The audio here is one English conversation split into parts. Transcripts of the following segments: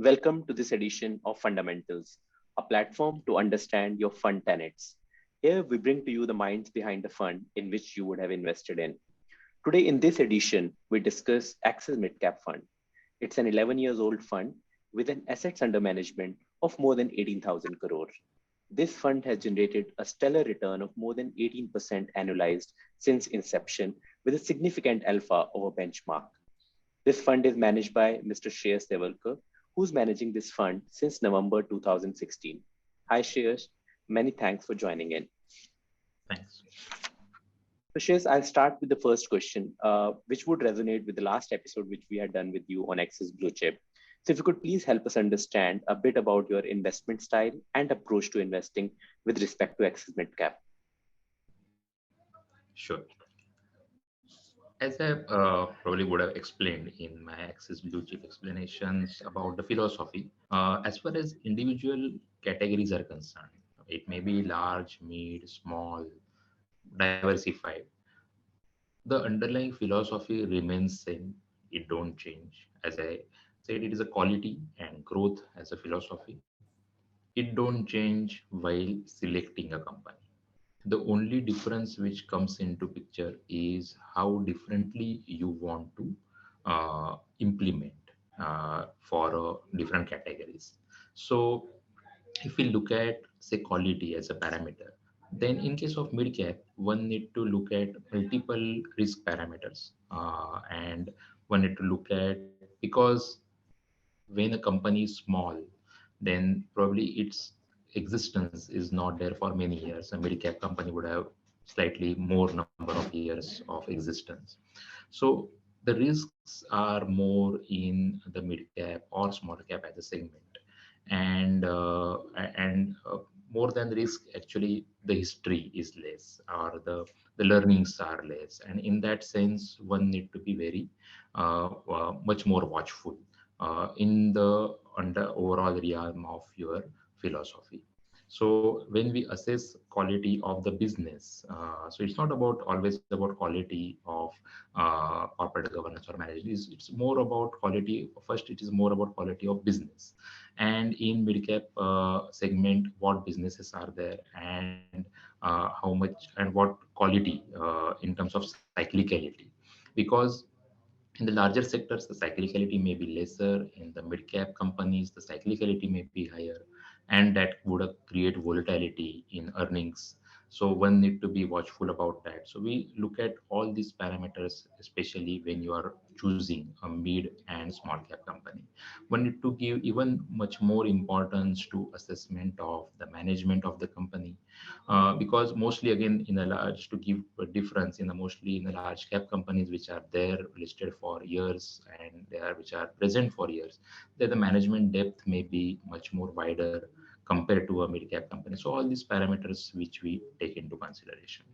Welcome to this edition of Fundamentals, a platform to understand your fund tenets. Here we bring to you the minds behind the fund in which you would have invested in. Today in this edition, we discuss Access Midcap Fund. It's an 11 years old fund with an assets under management of more than 18,000 crore. This fund has generated a stellar return of more than 18% annualized since inception with a significant alpha over benchmark. This fund is managed by Mr. Shreyash Devalkar, who's managing this fund since November 2016. Hi, Shreyash. Many thanks for joining in. Thanks. So, Shreyash, I'll start with the first question, which would resonate with the last episode which we had done with you on Access Blue Chip. So, if you could please help us understand a bit about your investment style and approach to investing with respect to Access Midcap. Sure. As I probably would have explained in my Access Blue Chip explanations about the philosophy, as far as individual categories are concerned, it may be large, mid, small, diversified. The underlying philosophy remains same. It don't change. As I said, it is a quality and growth as a philosophy. It don't change while selecting a company. The only difference which comes into picture is how differently you want to implement for different categories. So if we look at say quality as a parameter, then in case of mid cap one need to look at multiple risk parameters, and one need to look at, because when a company is small, then probably its existence is not there for many years. A mid cap company would have slightly more number of years of existence. So the risks are more in the mid cap or small cap as a segment, and more than the risk, actually the history is less, or the learnings are less, and in that sense one need to be very much more watchful in the under overall realm of your philosophy. So when we assess quality of the business, so it's not about always about quality of corporate governance or management. It's more about quality. First, it is more about quality of business, and in mid-cap segment, what businesses are there, and how much and what quality in terms of cyclicality, because in the larger sectors, the cyclicality may be lesser. In the mid-cap companies, the cyclicality may be higher, and that would create volatility in earnings. So one need to be watchful about that. So we look at all these parameters, especially when you are choosing a mid and small cap company. One need to give even much more importance to assessment of the management of the company, because mostly again in a large, to give a difference, in the mostly in the large cap companies which are there listed for years and they are which are present for years, that the management depth may be much more wider compared to a mid cap company. So all these parameters which we take into consideration.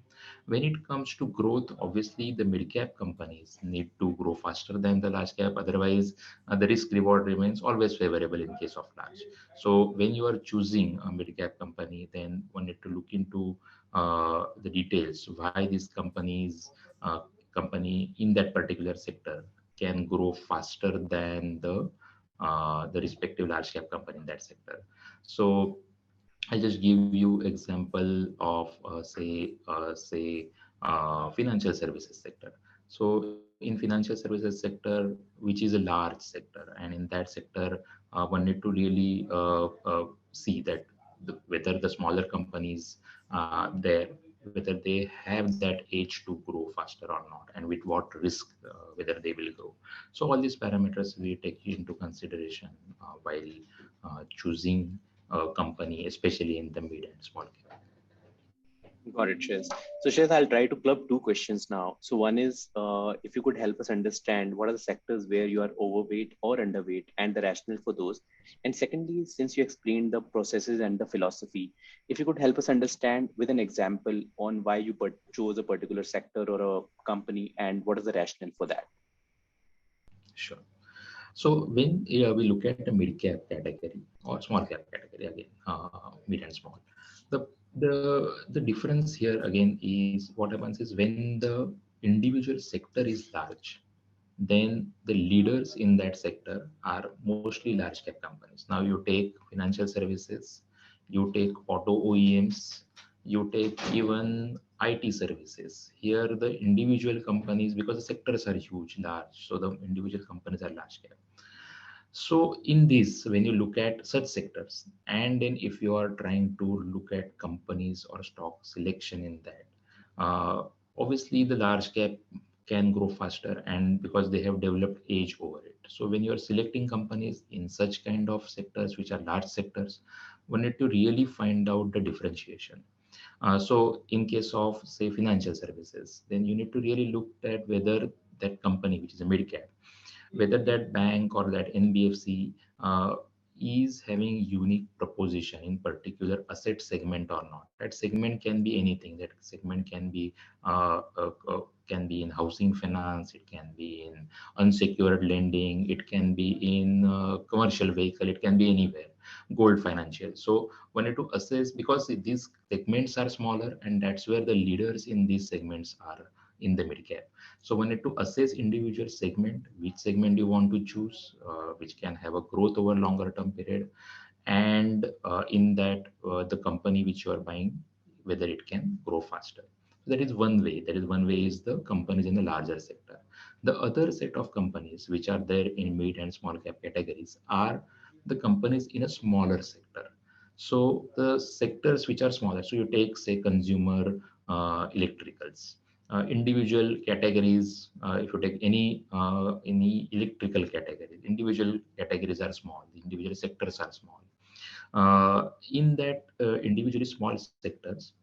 When it comes to growth, obviously the mid cap companies need to grow faster than the large cap, otherwise the risk reward remains always favorable in case of large. So when you are choosing a mid cap company, then one need to look into the details why these company in that particular sector can grow faster than the respective large cap company in that sector. So I'll just give you example of financial services sector. So in financial services sector, which is a large sector, and in that sector, one need to really see that whether the smaller companies there, whether they have that edge to grow faster or not, and with what risk, whether they will grow. So all these parameters we take into consideration while choosing a company, especially in the mid and small cap. Got it, Shiz. So, Shiz, I'll try to club two questions now. So, one is if you could help us understand what are the sectors where you are overweight or underweight and the rationale for those. And secondly, since you explained the processes and the philosophy, if you could help us understand with an example on why you chose a particular sector or a company and what is the rationale for that. Sure. So when we look at the mid cap category or small cap category, again, mid and small, the difference here again is what happens is when the individual sector is large, then the leaders in that sector are mostly large cap companies. Now you take financial services, you take auto OEMs, you take even IT services. Here the individual companies, because the sectors are huge, large, so the individual companies are large cap. So in this, when you look at such sectors, and then if you are trying to look at companies or stock selection in that, uh, obviously the large cap can grow faster, and because they have developed edge over it. So when you are selecting companies in such kind of sectors, which are large sectors, we need to really find out the differentiation. So in case of say financial services, then you need to really look at whether that company, which is a mid cap, whether that bank or that NBFC is having unique proposition in particular asset segment or not. That segment can be anything. That segment can be in housing finance, it can be in unsecured lending, it can be in commercial vehicle, it can be anywhere, gold financial. So we need to assess, because these segments are smaller, and that's where the leaders in these segments are in the mid cap. So we need to assess individual segment, which segment you want to choose, which can have a growth over longer term period, and in that the company which you are buying, whether it can grow faster. That is one way. That is one way is the companies in the larger sector. The other set of companies which are there in mid and small cap categories are the companies in a smaller sector. So the sectors which are smaller. So you take say consumer electricals, individual categories. If you take any electrical category, individual categories are small. The individual sectors are small. In that individually small sectors,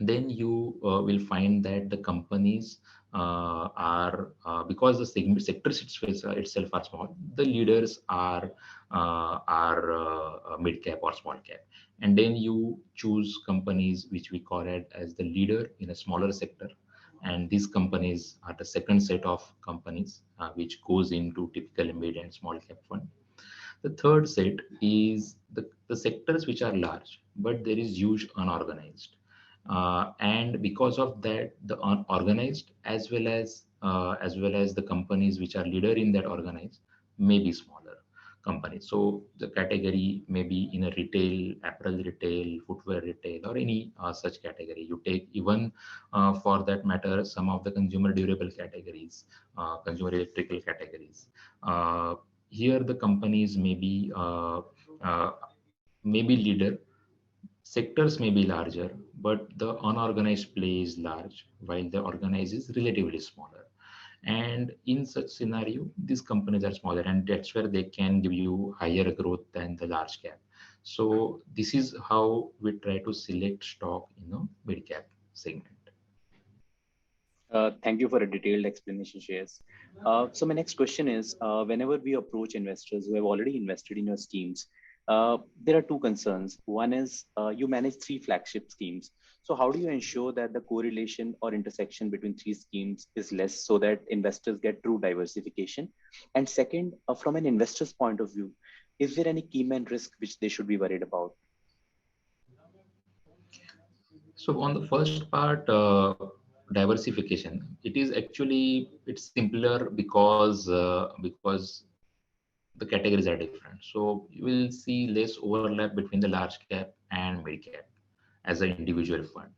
then you will find that the companies are because the segment sectors itself are small, the leaders are mid cap or small cap, and then you choose companies which we call it as the leader in a smaller sector, and these companies are the second set of companies which goes into typical mid and small cap fund. The third set is the sectors which are large, but there is huge unorganized. And because of that, the unorganized as well as the companies which are leader in that organized may be smaller companies. So the category may be in a retail, apparel retail, footwear retail, or any such category. You take even for that matter some of the consumer durable categories, consumer electrical categories. Here the companies uh, may be leader, sectors may be larger, but the unorganized play is large, while the organized is relatively smaller. And in such scenario, these companies are smaller, and that's where they can give you higher growth than the large cap. So this is how we try to select stock in a mid cap segment. Thank you for a detailed explanation, Shreyas. So my next question is, whenever we approach investors who have already invested in your schemes, there are two concerns. One is you manage three flagship schemes. So how do you ensure that the correlation or intersection between three schemes is less so that investors get true diversification? And second, from an investor's point of view, is there any key man risk which they should be worried about? So on the first part, diversification, it is actually it's simpler because the categories are different. So you will see less overlap between the large cap and mid cap as an individual fund.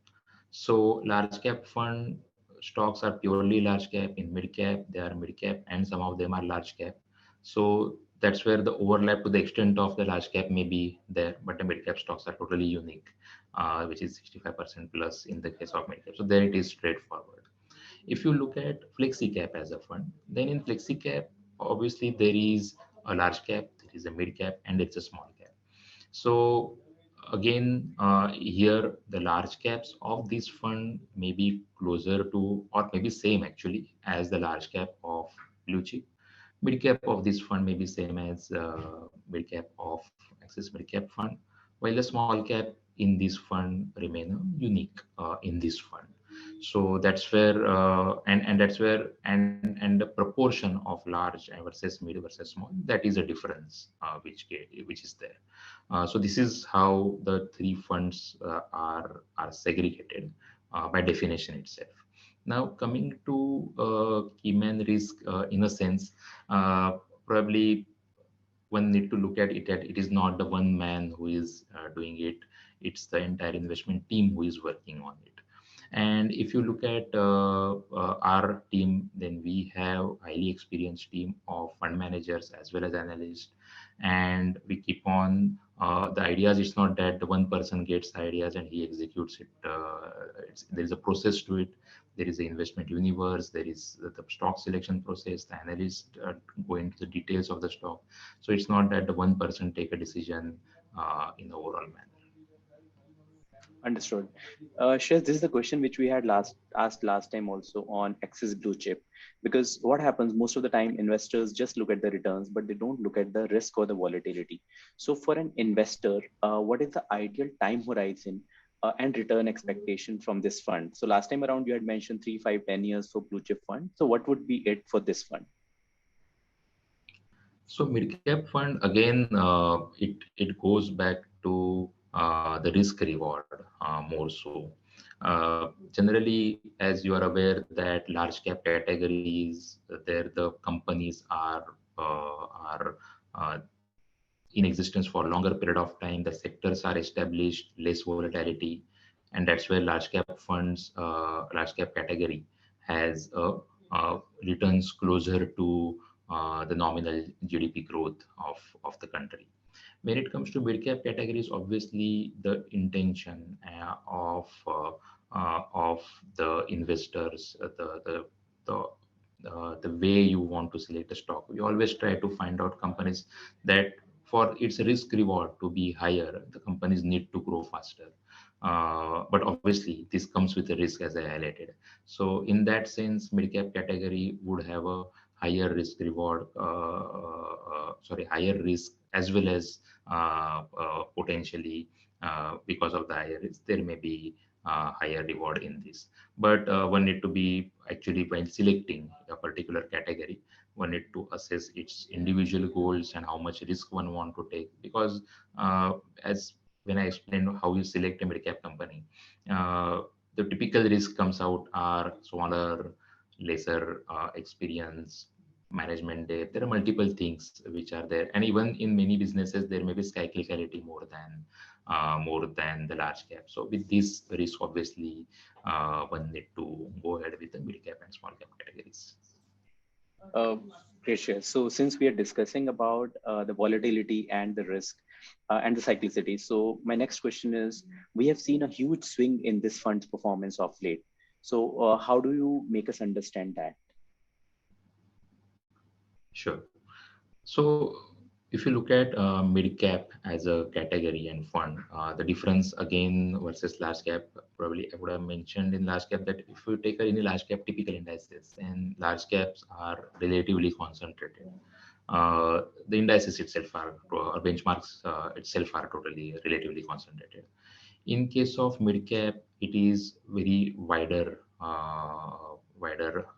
So large cap fund stocks are purely large cap. In mid cap, they are mid cap, and some of them are large cap. So that's where the overlap to the extent of the large cap may be there, but the mid cap stocks are totally unique, which is 65% plus in the case of mid cap. So there it is straightforward. If you look at flexi cap as a fund, then in flexi cap, obviously there is a large cap, there is a mid cap, and it's a small cap. So again, here the large caps of this fund may be closer to, or maybe same actually as the large cap of blue chip. Mid cap of this fund may be same as mid cap of Axis mid cap fund, while the small cap in this fund remain unique in this fund. So that's where and that's where and the proportion of large versus mid versus small, that is a difference which is there. So this is how the three funds are segregated by definition itself. Now, coming to key man risk, in a sense, probably one need to look at it that it is not the one man who is doing it, it's the entire investment team who is working on it. And if you look at our team, then we have highly experienced team of fund managers as well as analysts, and we keep on the ideas. It's not that the one person gets ideas and he executes it. There is a process to it. There is an investment universe. There is the stock selection process. The analysts go into the details of the stock. So it's not that the one person take a decision in the overall manner. Understood. Shreyas, this is the question which we had asked last time also on Axis Blue Chip, because what happens most of the time, investors just look at the returns, but they don't look at the risk or the volatility. So for an investor, what is the ideal time horizon and return expectation from this fund? So last time around, you had mentioned 3, 5, 10 years for blue chip fund. So what would be it for this fund? So mid-cap fund again, it goes back to the risk reward more so. Generally, as you are aware that large cap categories, there the companies are uh, in existence for a longer period of time. The sectors are established, less volatility, and that's where large cap funds, large cap category has returns closer to the nominal GDP growth of the country. When it comes to mid cap categories, obviously the intention of the investors, the way you want to select a stock, we always try to find out companies that for its risk reward to be higher, the companies need to grow faster. But obviously, this comes with a risk, as I highlighted. So, in that sense, mid cap category would have a higher risk reward, sorry, higher risk as well as potentially because of the higher risk, there may be higher reward in this. But one need to be actually when selecting a particular category, one need to assess its individual goals and how much risk one want to take. Because as when I explained how you select a mid-cap company, the typical risk comes out are smaller, lesser experience, management depth. There are multiple things which are there, and even in many businesses, there may be cyclicality more than the large cap. So with this risk, obviously, one need to go ahead with the mid cap and small cap categories. Uh, Gracious. So since we are discussing about the volatility and the risk and the cyclicity, so my next question is: we have seen a huge swing in this fund's performance of late. So how do you make us understand that? Sure. So if you look at mid cap as a category and fund, the difference again versus large cap, probably I would have mentioned in large cap that if you take any large cap typical indices, and large caps are relatively concentrated. The indices itself are, or benchmarks itself are totally relatively concentrated. In case of mid cap, it is very wider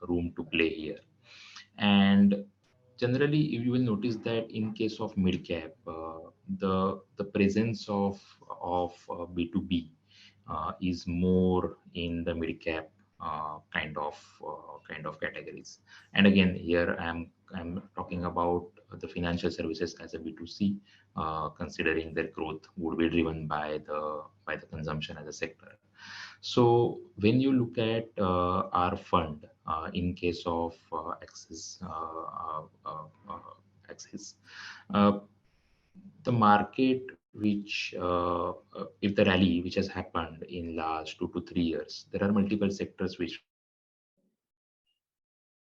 room to play here. And generally, you will notice that in case of mid cap, the presence of B2B is more in the mid cap kind of categories. And again, here I'm talking about the financial services as a B2C, considering their growth would be driven by the consumption as a sector. So when you look at our fund, in case of Axis, uh, the market which if the rally which has happened in last 2 to 3 years, there are multiple sectors which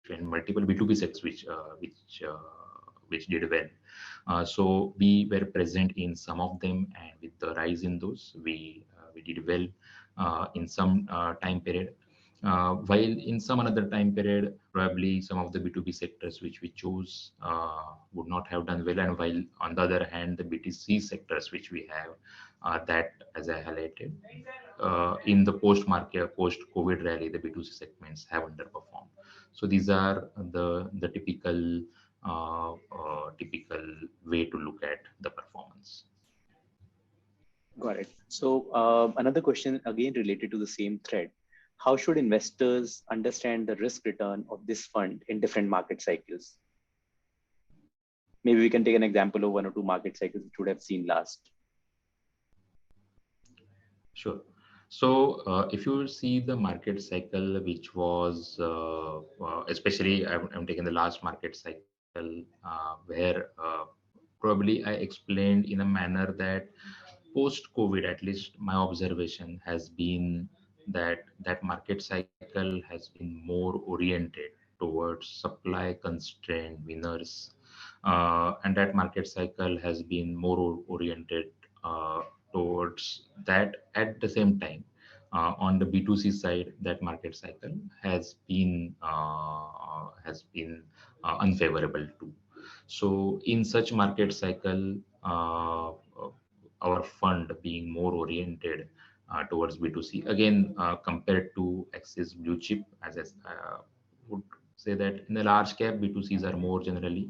went multiple B2B sectors which did well. So we were present in some of them, and with the rise in those, we did well in some time period. While in some another time period, probably some of the B2B sectors which we chose would not have done well. And while on the other hand, the BTC sectors which we have, that as I highlighted, in the post-market, post-COVID rally, the B2C segments have underperformed. So these are the typical way to look at the performance. Got it. So another question again related to the same thread. How should investors understand the risk return of this fund in different market cycles? Maybe we can take an example of one or two market cycles which you would have seen last. Sure. So, if you see the market cycle, which was especially, I'm taking the last market cycle where probably I explained in a manner that post COVID, at least my observation has been that that market cycle has been more oriented towards supply constrained winners, and that market cycle has been more oriented towards that. At the same time, on the B2C side, that market cycle has been unfavorable too. So in such market cycle, our fund being more oriented towards B2C again, compared to Axis Blue Chip, as would say that in the large cap B2Cs are more generally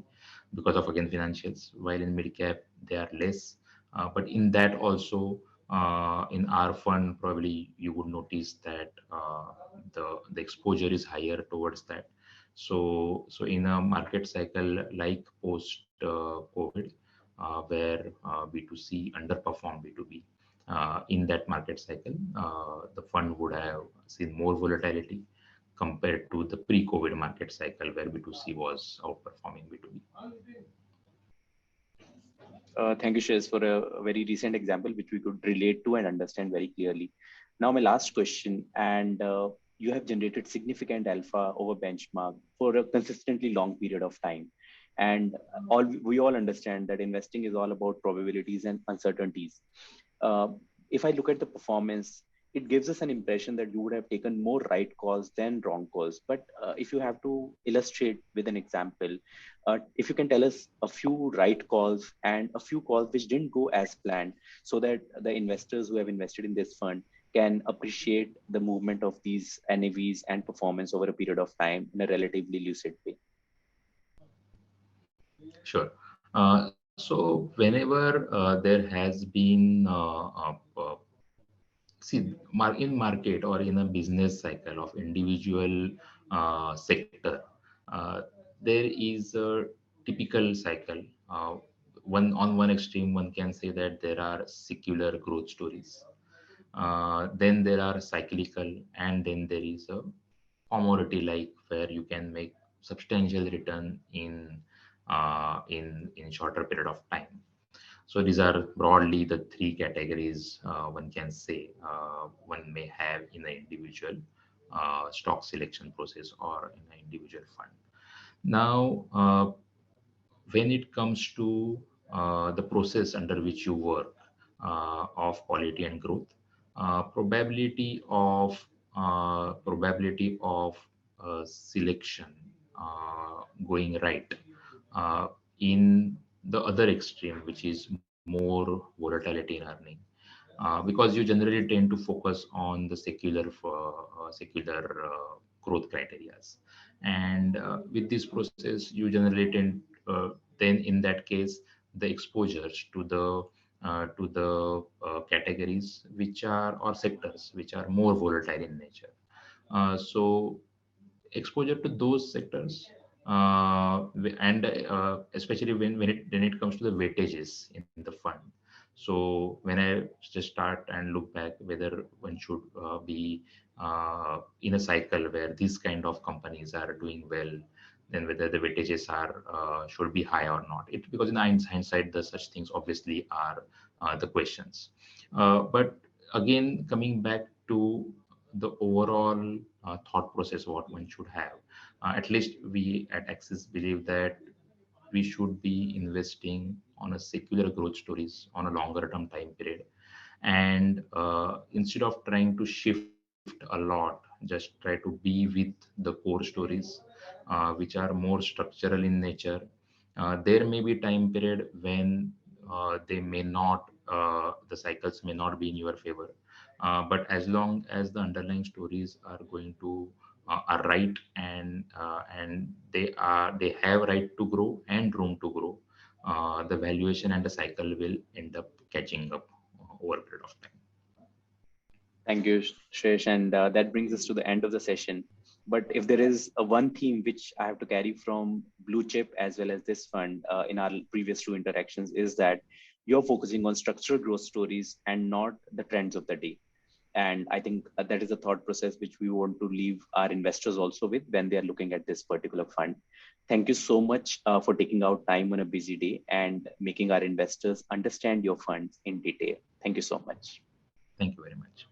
because of again financials, while in mid cap they are less. But in that also, in our fund, probably you would notice that the exposure is higher towards that. So in a market cycle like post COVID, where B2C underperformed B2B, in that market cycle, the fund would have seen more volatility compared to the pre-COVID market cycle where B2C was outperforming B2B. Thank you, Shez, for a very recent example which we could relate to and understand very clearly. Now, my last question, and you have generated significant alpha over benchmark for a consistently long period of time. And we all understand that investing is all about probabilities and uncertainties. Uh, if I look at the performance, it gives us an impression that you would have taken more right calls than wrong calls. But if you have to illustrate with an example, if you can tell us a few right calls and a few calls which didn't go as planned, so that the investors who have invested in this fund can appreciate the movement of these NAVs and performance over a period of time in a relatively lucid way. Sure. So whenever there has been see in market or in a business cycle of individual sector, uh, there is a typical cycle. One on one extreme, one can say that there are secular growth stories. Then there are cyclical, and then there is a commodity like where you can make substantial return in shorter period of time. So these are broadly the three categories one can say one may have in an individual stock selection process or in an individual fund. Now, when it comes to the process under which you work of quality and growth, probability of selection going right uh, in the other extreme, which is more volatility in earning, because you generally tend to focus on the secular growth criterias, and with this process, you generally tend then in that case the exposures to the categories which are or sectors which are more volatile in nature. So exposure to those sectors, and especially when it comes to the weightages in the fund. So when I just start and look back whether one should be in a cycle where these kind of companies are doing well, then whether the weightages are should be high or not. It because in hindsight, the such things obviously are the questions. But again, coming back to the overall thought process, what one should have. At least we at Axis believe that we should be investing on a secular growth stories on a longer term time period, and instead of trying to shift a lot, just try to be with the core stories which are more structural in nature. There may be time period when they may not the cycles may not be in your favor, but as long as the underlying stories are going to are right, and they have right to grow and room to grow, the valuation and the cycle will end up catching up over a period of time. Thank you, Shreyash. And that brings us to the end of the session. But if there is a one theme which I have to carry from Blue Chip as well as this fund in our previous two interactions, is that you're focusing on structural growth stories and not the trends of the day. And I think that is a thought process which we want to leave our investors also with when they are looking at this particular fund. Thank you so much for taking out time on a busy day and making our investors understand your funds in detail. Thank you so much. Thank you very much.